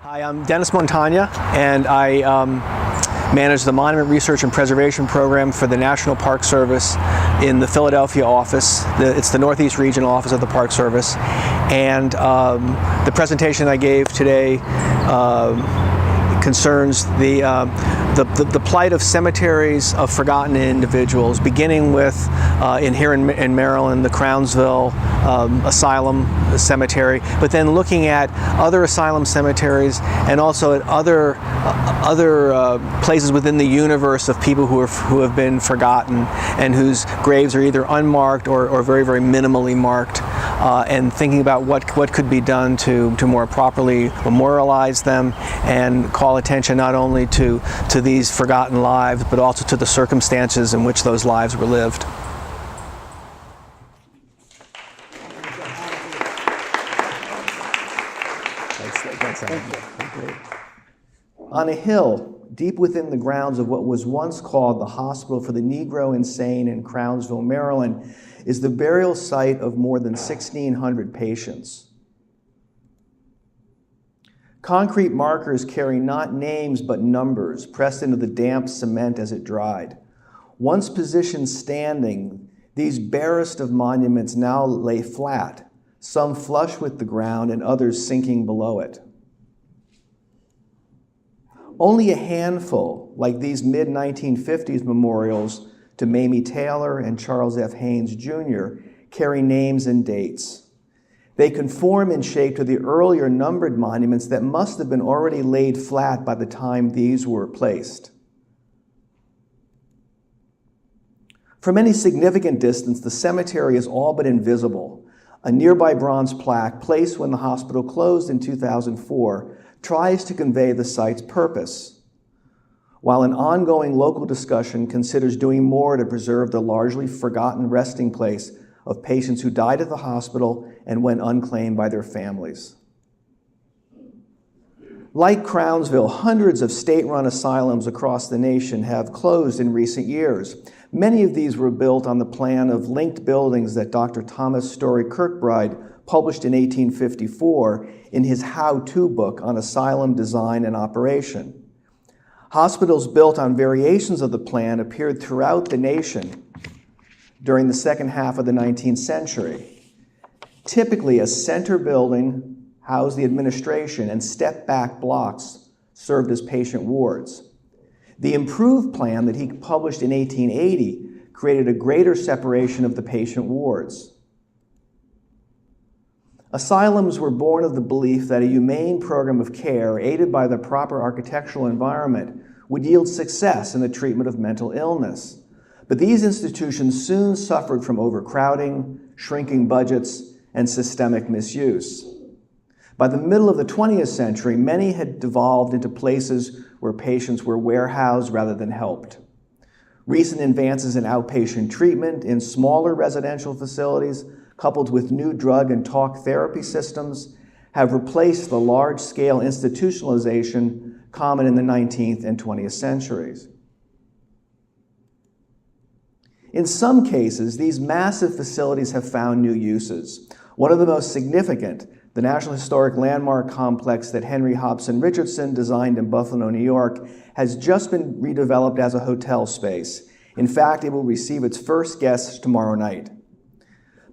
Hi, I'm Dennis Montagna, and I manage the Monument Research and Preservation Program for the National Park Service in the Philadelphia office. It's the Northeast Regional Office of the Park Service. And the presentation I gave today concerns the plight of cemeteries of forgotten individuals, beginning with here in Maryland, the Crownsville Asylum Cemetery, but then looking at other asylum cemeteries and also at other places within the universe of people who have been forgotten and whose graves are either unmarked or very, very minimally marked, and thinking about what could be done to more properly memorialize them and call attention not only to these forgotten lives, but also to the circumstances in which those lives were lived. On a hill, deep within the grounds of what was once called the Hospital for the Negro Insane in Crownsville, Maryland, is the burial site of more than 1,600 patients. Concrete markers carry not names but numbers pressed into the damp cement as it dried. Once positioned standing, these barest of monuments now lay flat, some flush with the ground and others sinking below it. Only a handful, like these mid-1950s memorials to Mamie Taylor and Charles F. Haynes Jr., carry names and dates. They conform in shape to the earlier numbered monuments that must have been already laid flat by the time these were placed. From any significant distance, the cemetery is all but invisible. A nearby bronze plaque, placed when the hospital closed in 2004, tries to convey the site's purpose, while an ongoing local discussion considers doing more to preserve the largely forgotten resting place of patients who died at the hospital and went unclaimed by their families. Like Crownsville, hundreds of state-run asylums across the nation have closed in recent years. Many of these were built on the plan of linked buildings that Dr. Thomas Story Kirkbride published in 1854 in his how-to book on asylum design and operation. Hospitals built on variations of the plan appeared throughout the nation during the second half of the 19th century. Typically, a center building housed the administration and step-back blocks served as patient wards. The improved plan that he published in 1880 created a greater separation of the patient wards. Asylums were born of the belief that a humane program of care, aided by the proper architectural environment, would yield success in the treatment of mental illness. But these institutions soon suffered from overcrowding, shrinking budgets, and systemic misuse. By the middle of the 20th century, many had devolved into places where patients were warehoused rather than helped. Recent advances in outpatient treatment in smaller residential facilities, coupled with new drug and talk therapy systems, have replaced the large-scale institutionalization common in the 19th and 20th centuries. In some cases, these massive facilities have found new uses. One of the most significant, the National Historic Landmark Complex that Henry Hobson Richardson designed in Buffalo, New York, has just been redeveloped as a hotel space. In fact, it will receive its first guests tomorrow night.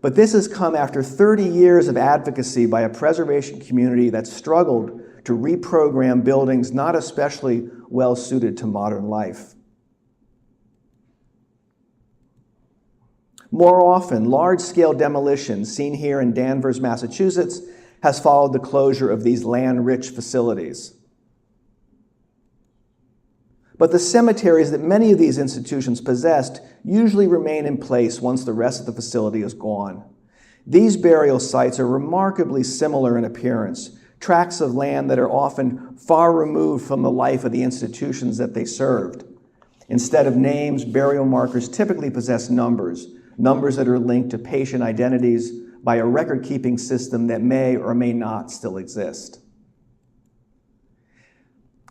But this has come after 30 years of advocacy by a preservation community that struggled to reprogram buildings not especially well suited to modern life. More often, large-scale demolition, seen here in Danvers, Massachusetts, has followed the closure of these land-rich facilities. But the cemeteries that many of these institutions possessed usually remain in place once the rest of the facility is gone. These burial sites are remarkably similar in appearance, tracts of land that are often far removed from the life of the institutions that they served. Instead of names, burial markers typically possess numbers that are linked to patient identities by a record-keeping system that may or may not still exist.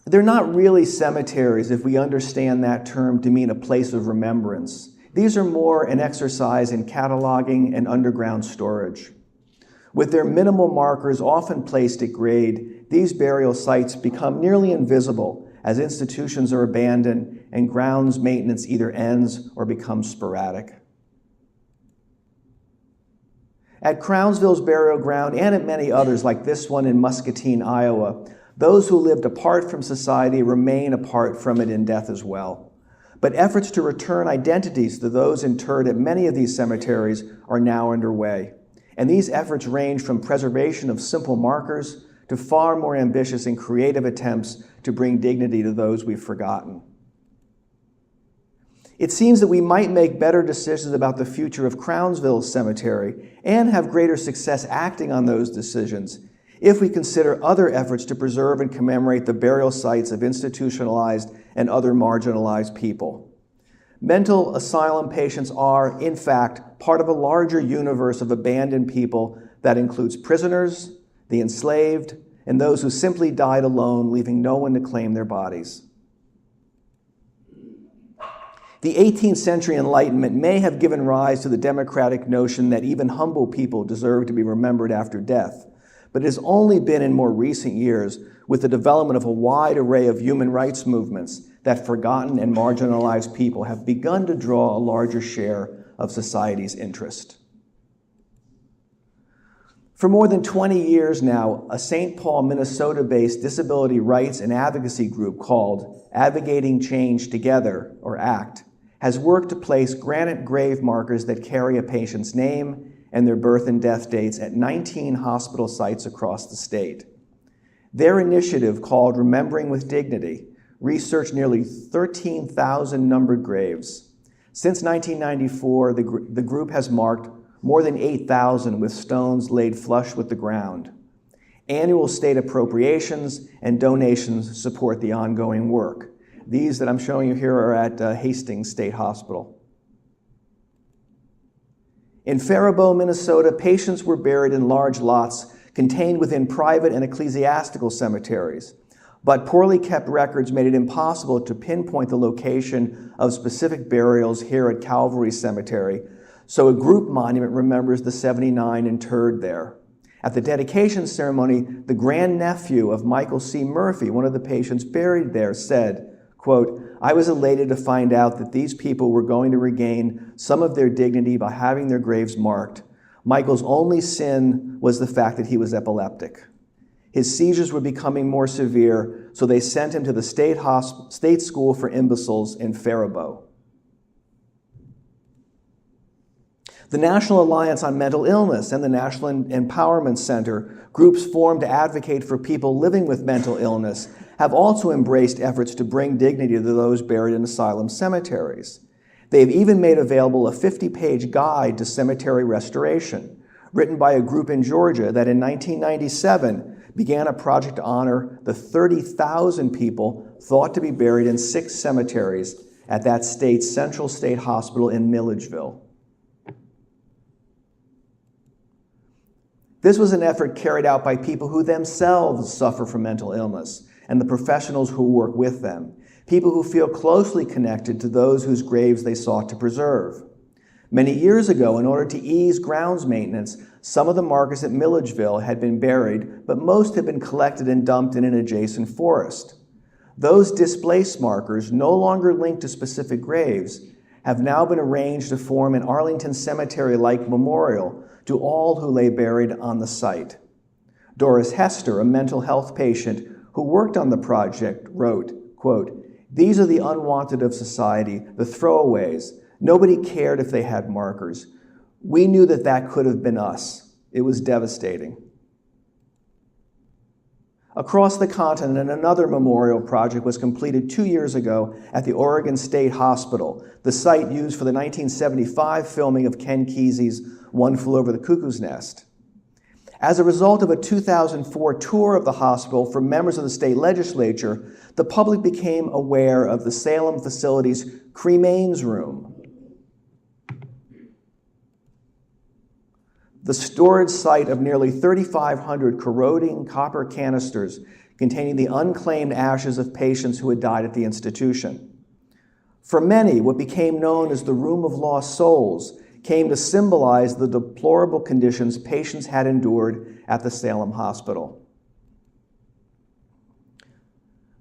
They're not really cemeteries if we understand that term to mean a place of remembrance. These are more an exercise in cataloging and underground storage. With their minimal markers often placed at grade, these burial sites become nearly invisible as institutions are abandoned and grounds maintenance either ends or becomes sporadic. At Crownsville's burial ground and at many others like this one in Muscatine, Iowa, those who lived apart from society remain apart from it in death as well. But efforts to return identities to those interred at many of these cemeteries are now underway. And these efforts range from preservation of simple markers to far more ambitious and creative attempts to bring dignity to those we've forgotten. It seems that we might make better decisions about the future of Crownsville Cemetery and have greater success acting on those decisions if we consider other efforts to preserve and commemorate the burial sites of institutionalized and other marginalized people. Mental asylum patients are, in fact, part of a larger universe of abandoned people that includes prisoners, the enslaved, and those who simply died alone, leaving no one to claim their bodies. The 18th century Enlightenment may have given rise to the democratic notion that even humble people deserve to be remembered after death, but it has only been in more recent years, with the development of a wide array of human rights movements, that forgotten and marginalized people have begun to draw a larger share of society's interest. For more than 20 years now, a St. Paul, Minnesota-based disability rights and advocacy group called Advocating Change Together, or ACT, has worked to place granite grave markers that carry a patient's name and their birth and death dates at 19 hospital sites across the state. Their initiative, called Remembering with Dignity, researched nearly 13,000 numbered graves. Since 1994, the group has marked more than 8,000 with stones laid flush with the ground. Annual state appropriations and donations support the ongoing work. These that I'm showing you here are at Hastings State Hospital. In Faribault, Minnesota, patients were buried in large lots contained within private and ecclesiastical cemeteries, but poorly kept records made it impossible to pinpoint the location of specific burials here at Calvary Cemetery, so a group monument remembers the 79 interred there. At the dedication ceremony, the grandnephew of Michael C. Murphy, one of the patients buried there, said, quote, "I was elated to find out that these people were going to regain some of their dignity by having their graves marked. Michael's only sin was the fact that he was epileptic. His seizures were becoming more severe, so they sent him to the state school for imbeciles in Faribault." The National Alliance on Mental Illness and the National Empowerment Center, groups formed to advocate for people living with mental illness, have also embraced efforts to bring dignity to those buried in asylum cemeteries. They have even made available a 50-page guide to cemetery restoration, written by a group in Georgia that in 1997 began a project to honor the 30,000 people thought to be buried in 6 cemeteries at that state's Central State Hospital in Milledgeville. This was an effort carried out by people who themselves suffer from mental illness and the professionals who work with them, people who feel closely connected to those whose graves they sought to preserve. Many years ago, in order to ease grounds maintenance, some of the markers at Milledgeville had been buried, but most had been collected and dumped in an adjacent forest. Those displaced markers, no longer linked to specific graves, have now been arranged to form an Arlington Cemetery-like memorial to all who lay buried on the site. Doris Hester, a mental health patient who worked on the project, wrote, quote, "These are the unwanted of society, the throwaways. Nobody cared if they had markers. We knew that that could have been us. It was devastating." Across the continent, another memorial project was completed 2 years ago at the Oregon State Hospital, the site used for the 1975 filming of Ken Kesey's One Flew Over the Cuckoo's Nest. As a result of a 2004 tour of the hospital for members of the state legislature, the public became aware of the Salem facility's cremains room, the storage site of nearly 3,500 corroding copper canisters containing the unclaimed ashes of patients who had died at the institution. For many, what became known as the Room of Lost Souls came to symbolize the deplorable conditions patients had endured at the Salem Hospital.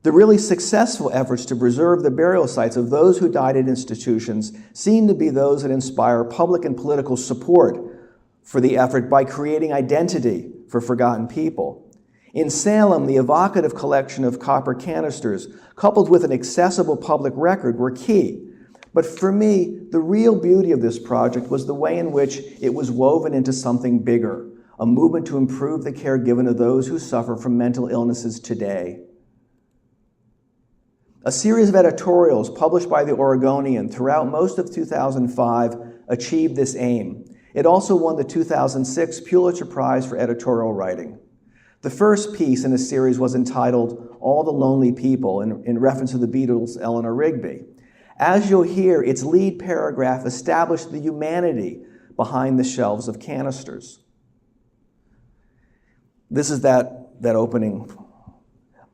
The really successful efforts to preserve the burial sites of those who died at institutions seem to be those that inspire public and political support for the effort by creating identity for forgotten people. In Salem, the evocative collection of copper canisters, coupled with an accessible public record, were key. But for me, the real beauty of this project was the way in which it was woven into something bigger, a movement to improve the care given to those who suffer from mental illnesses today. A series of editorials published by the Oregonian throughout most of 2005 achieved this aim. It also won the 2006 Pulitzer Prize for editorial writing. The first piece in the series was entitled All the Lonely People, in reference to the Beatles' Eleanor Rigby. As you'll hear, its lead paragraph established the humanity behind the shelves of canisters. This is that opening.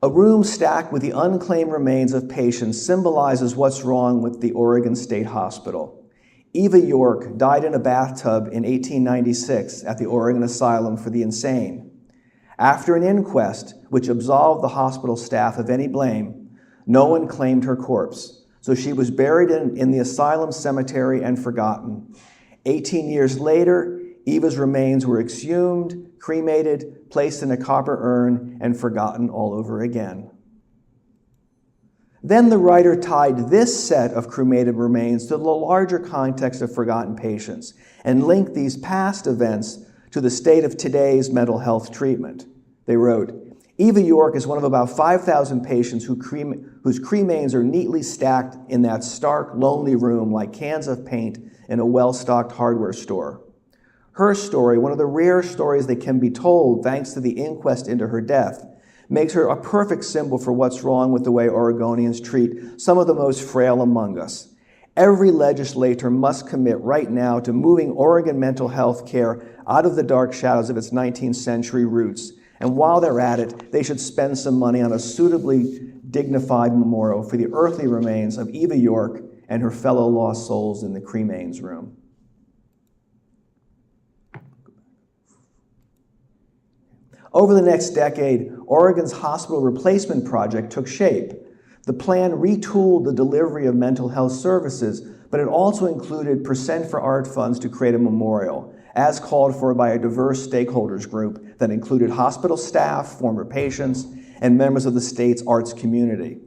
A room stacked with the unclaimed remains of patients symbolizes what's wrong with the Oregon State Hospital. Eva York died in a bathtub in 1896 at the Oregon Asylum for the Insane. After an inquest, which absolved the hospital staff of any blame, no one claimed her corpse, so she was buried in the asylum cemetery and forgotten. 18 years later, Eva's remains were exhumed, cremated, placed in a copper urn, and forgotten all over again. Then the writer tied this set of cremated remains to the larger context of forgotten patients and linked these past events to the state of today's mental health treatment. They wrote, Eva York is one of about 5,000 patients whose cremains are neatly stacked in that stark, lonely room like cans of paint in a well-stocked hardware store. Her story, one of the rare stories that can be told thanks to the inquest into her death, makes her a perfect symbol for what's wrong with the way Oregonians treat some of the most frail among us. Every legislator must commit right now to moving Oregon mental health care out of the dark shadows of its 19th century roots. And while they're at it, they should spend some money on a suitably dignified memorial for the earthly remains of Eva York and her fellow lost souls in the cremains room. Over the next decade, Oregon's hospital replacement project took shape. The plan retooled the delivery of mental health services, but it also included Percent for Art funds to create a memorial, as called for by a diverse stakeholders group that included hospital staff, former patients, and members of the state's arts community.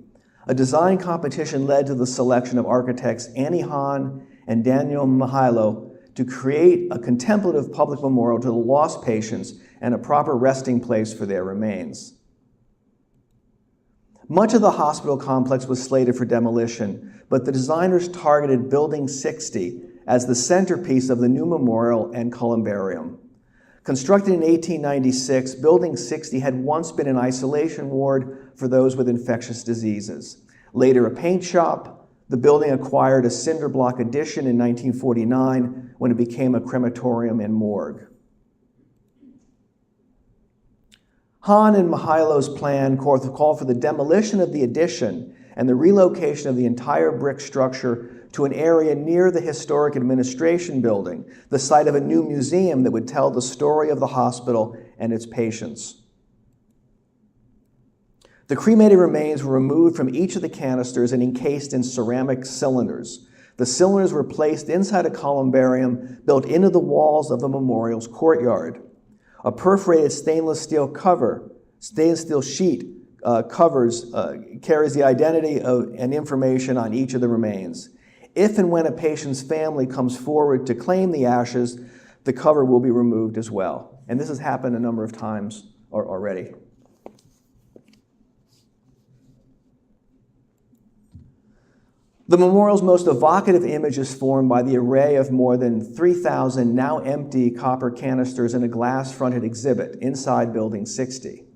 A design competition led to the selection of architects Annie Hahn and Daniel Mihailo to create a contemplative public memorial to the lost patients and a proper resting place for their remains. Much of the hospital complex was slated for demolition, but the designers targeted Building 60 as the centerpiece of the new memorial and columbarium. Constructed in 1896, Building 60 had once been an isolation ward for those with infectious diseases. Later a paint shop, the building acquired a cinder block addition in 1949 when it became a crematorium and morgue. Hahn and Mihailo's plan called for the demolition of the addition and the relocation of the entire brick structure to an area near the historic administration building, the site of a new museum that would tell the story of the hospital and its patients. The cremated remains were removed from each of the canisters and encased in ceramic cylinders. The cylinders were placed inside a columbarium built into the walls of the memorial's courtyard. A perforated stainless steel sheet carries the identity and information on each of the remains. If and when a patient's family comes forward to claim the ashes, the cover will be removed as well. And this has happened a number of times already. The memorial's most evocative image is formed by the array of more than 3,000 now empty copper canisters in a glass-fronted exhibit inside Building 60.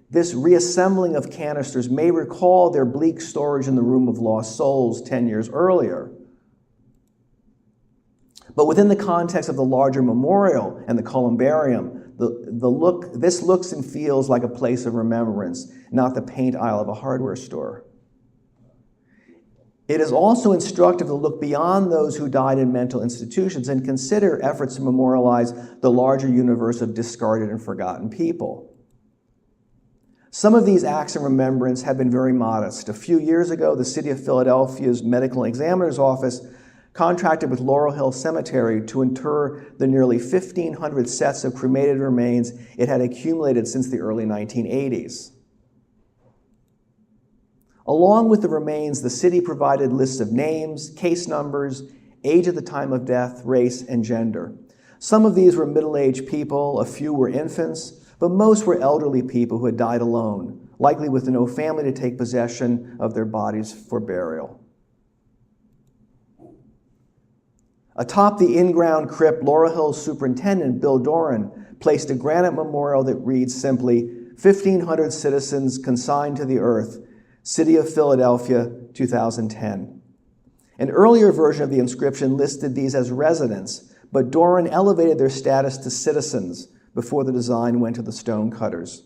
This reassembling of canisters may recall their bleak storage in the Room of Lost Souls 10 years earlier. But within the context of the larger memorial and the columbarium, this looks and feels like a place of remembrance, not the paint aisle of a hardware store. It is also instructive to look beyond those who died in mental institutions and consider efforts to memorialize the larger universe of discarded and forgotten people. Some of these acts of remembrance have been very modest. A few years ago, the City of Philadelphia's Medical Examiner's Office contracted with Laurel Hill Cemetery to inter the nearly 1,500 sets of cremated remains it had accumulated since the early 1980s. Along with the remains, the city provided lists of names, case numbers, age at the time of death, race, and gender. Some of these were middle-aged people, a few were infants, but most were elderly people who had died alone, likely with no family to take possession of their bodies for burial. Atop the in-ground crypt, Laurel Hill's superintendent, Bill Doran, placed a granite memorial that reads simply, 1,500 citizens consigned to the earth, City of Philadelphia, 2010. An earlier version of the inscription listed these as residents, but Doran elevated their status to citizens before the design went to the stonecutters.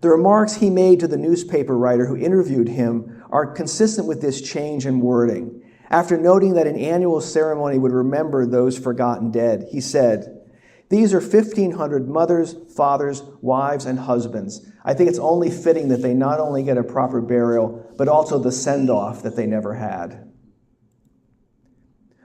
The remarks he made to the newspaper writer who interviewed him are consistent with this change in wording. After noting that an annual ceremony would remember those forgotten dead, he said, "These are 1,500 mothers, fathers, wives, and husbands. I think it's only fitting that they not only get a proper burial, but also the send-off that they never had."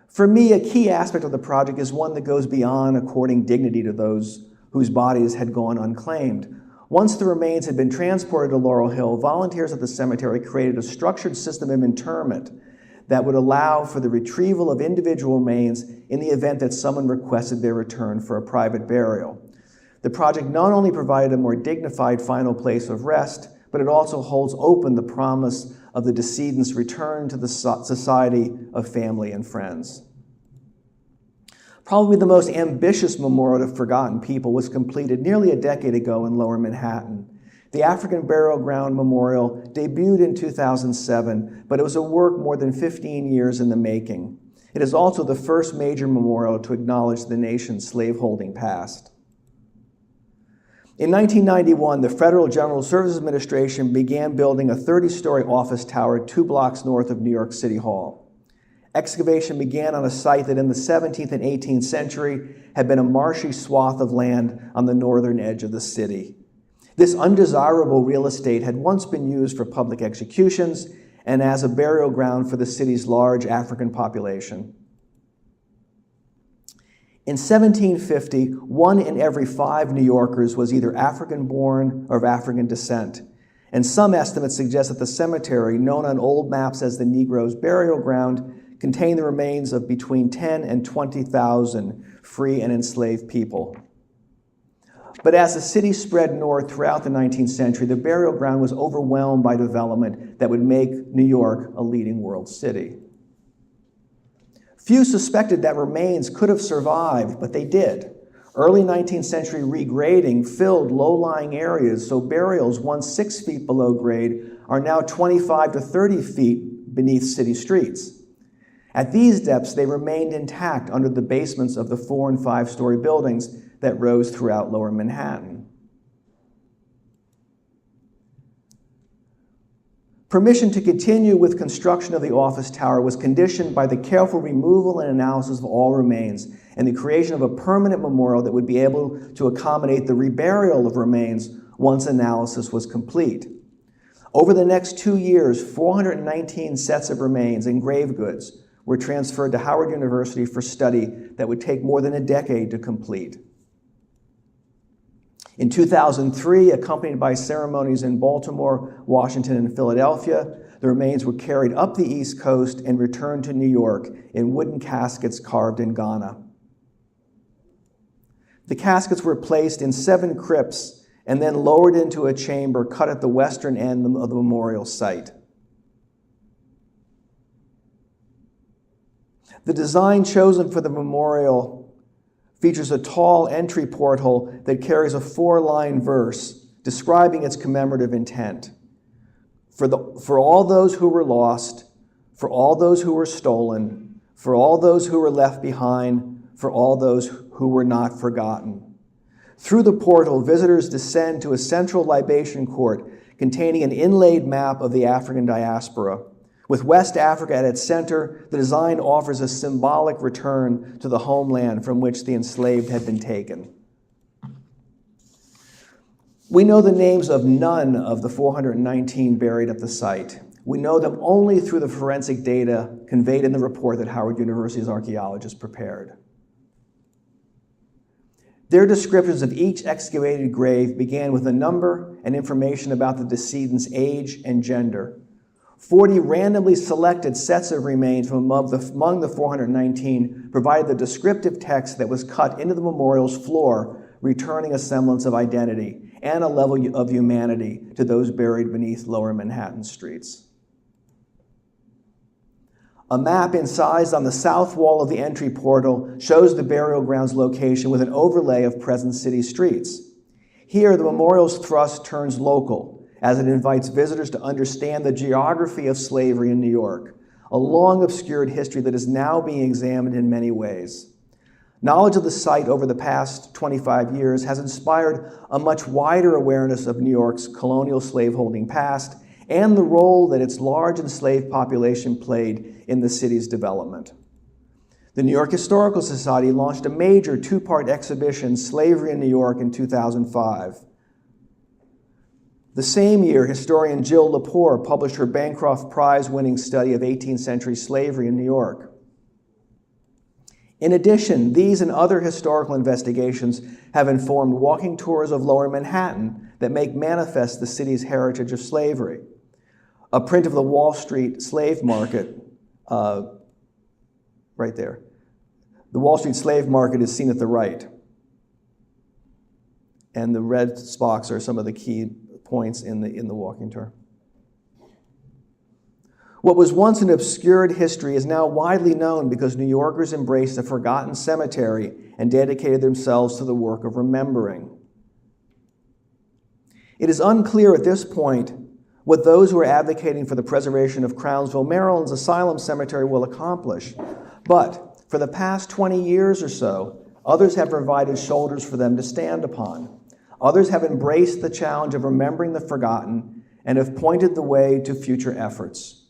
For me, a key aspect of the project is one that goes beyond according dignity to those whose bodies had gone unclaimed. Once the remains had been transported to Laurel Hill, volunteers at the cemetery created a structured system of interment that would allow for the retrieval of individual remains in the event that someone requested their return for a private burial. The project not only provided a more dignified final place of rest, but it also holds open the promise of the decedent's return to the society of family and friends. Probably the most ambitious memorial to forgotten people was completed nearly a decade ago in Lower Manhattan. The African Burial Ground Memorial debuted in 2007, but it was a work more than 15 years in the making. It is also the first major memorial to acknowledge the nation's slaveholding past. In 1991, the Federal General Services Administration began building a 30-story office tower 2 blocks north of New York City Hall. Excavation began on a site that in the 17th and 18th century had been a marshy swath of land on the northern edge of the city. This undesirable real estate had once been used for public executions and as a burial ground for the city's large African population. In 1750, 1 in every 5 New Yorkers was either African-born or of African descent, and some estimates suggest that the cemetery, known on old maps as the Negroes' burial ground, contained the remains of between 10 and 20,000 free and enslaved people. But as the city spread north throughout the 19th century, the burial ground was overwhelmed by development that would make New York a leading world city. Few suspected that remains could have survived, but they did. Early 19th century regrading filled low-lying areas, so burials once 6 feet below grade are now 25 to 30 feet beneath city streets. At these depths, they remained intact under the basements of the 4- and 5-story buildings that rose throughout Lower Manhattan. Permission to continue with construction of the office tower was conditioned by the careful removal and analysis of all remains and the creation of a permanent memorial that would be able to accommodate the reburial of remains once analysis was complete. Over the next 2 years, 419 sets of remains and grave goods were transferred to Howard University for study that would take more than a decade to complete. In 2003, accompanied by ceremonies in Baltimore, Washington, and Philadelphia, the remains were carried up the East Coast and returned to New York in wooden caskets carved in Ghana. The caskets were placed in 7 crypts and then lowered into a chamber cut at the western end of the memorial site. The design chosen for the memorial features a tall entry porthole that carries a 4-line verse describing its commemorative intent. For all those who were lost, for all those who were stolen, for all those who were left behind, for all those who were not forgotten. Through the portal, visitors descend to a central libation court containing an inlaid map of the African diaspora. With West Africa at its center, the design offers a symbolic return to the homeland from which the enslaved had been taken. We know the names of none of the 419 buried at the site. We know them only through the forensic data conveyed in the report that Howard University's archaeologists prepared. Their descriptions of each excavated grave began with a number and information about the decedent's age and gender. 40 randomly selected sets of remains from among the 419 provided the descriptive text that was cut into the memorial's floor, returning a semblance of identity and a level of humanity to those buried beneath lower Manhattan streets. A map incised on the south wall of the entry portal shows the burial ground's location with an overlay of present city streets. Here, the memorial's thrust turns local, as it invites visitors to understand the geography of slavery in New York, a long obscured history that is now being examined in many ways. Knowledge of the site over the past 25 years has inspired a much wider awareness of New York's colonial slaveholding past and the role that its large enslaved population played in the city's development. The New York Historical Society launched a major two-part exhibition, Slavery in New York, in 2005. The same year, historian Jill Lepore published her Bancroft Prize-winning study of 18th century slavery in New York. In addition, these and other historical investigations have informed walking tours of Lower Manhattan that make manifest the city's heritage of slavery. A print of the Wall Street slave market, right there. The Wall Street slave market is seen at the right. And the red spots are some of the key points in the walking tour. What was once an obscured history is now widely known because New Yorkers embraced a forgotten cemetery and dedicated themselves to the work of remembering. It is unclear at this point what those who are advocating for the preservation of Crownsville, Maryland's Asylum Cemetery will accomplish, but for the past 20 years or so, others have provided shoulders for them to stand upon. Others have embraced the challenge of remembering the forgotten and have pointed the way to future efforts.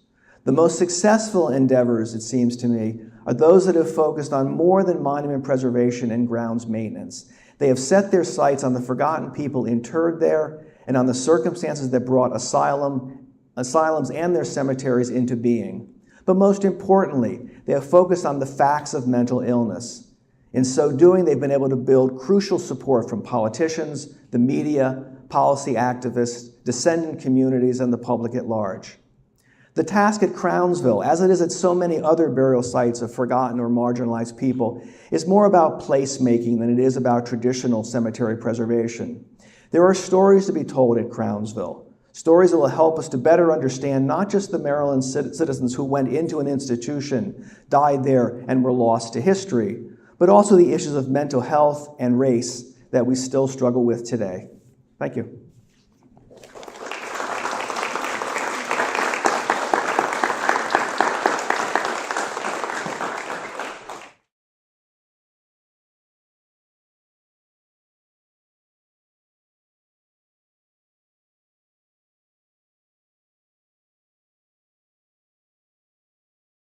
The most successful endeavors, it seems to me, are those that have focused on more than monument preservation and grounds maintenance. They have set their sights on the forgotten people interred there and on the circumstances that brought asylums and their cemeteries into being. But most importantly, they have focused on the facts of mental illness. In so doing, they've been able to build crucial support from politicians, the media, policy activists, descendant communities, and the public at large. The task at Crownsville, as it is at so many other burial sites of forgotten or marginalized people, is more about placemaking than it is about traditional cemetery preservation. There are stories to be told at Crownsville, stories that will help us to better understand not just the Maryland citizens who went into an institution, died there, and were lost to history, but also the issues of mental health and race that we still struggle with today. Thank you.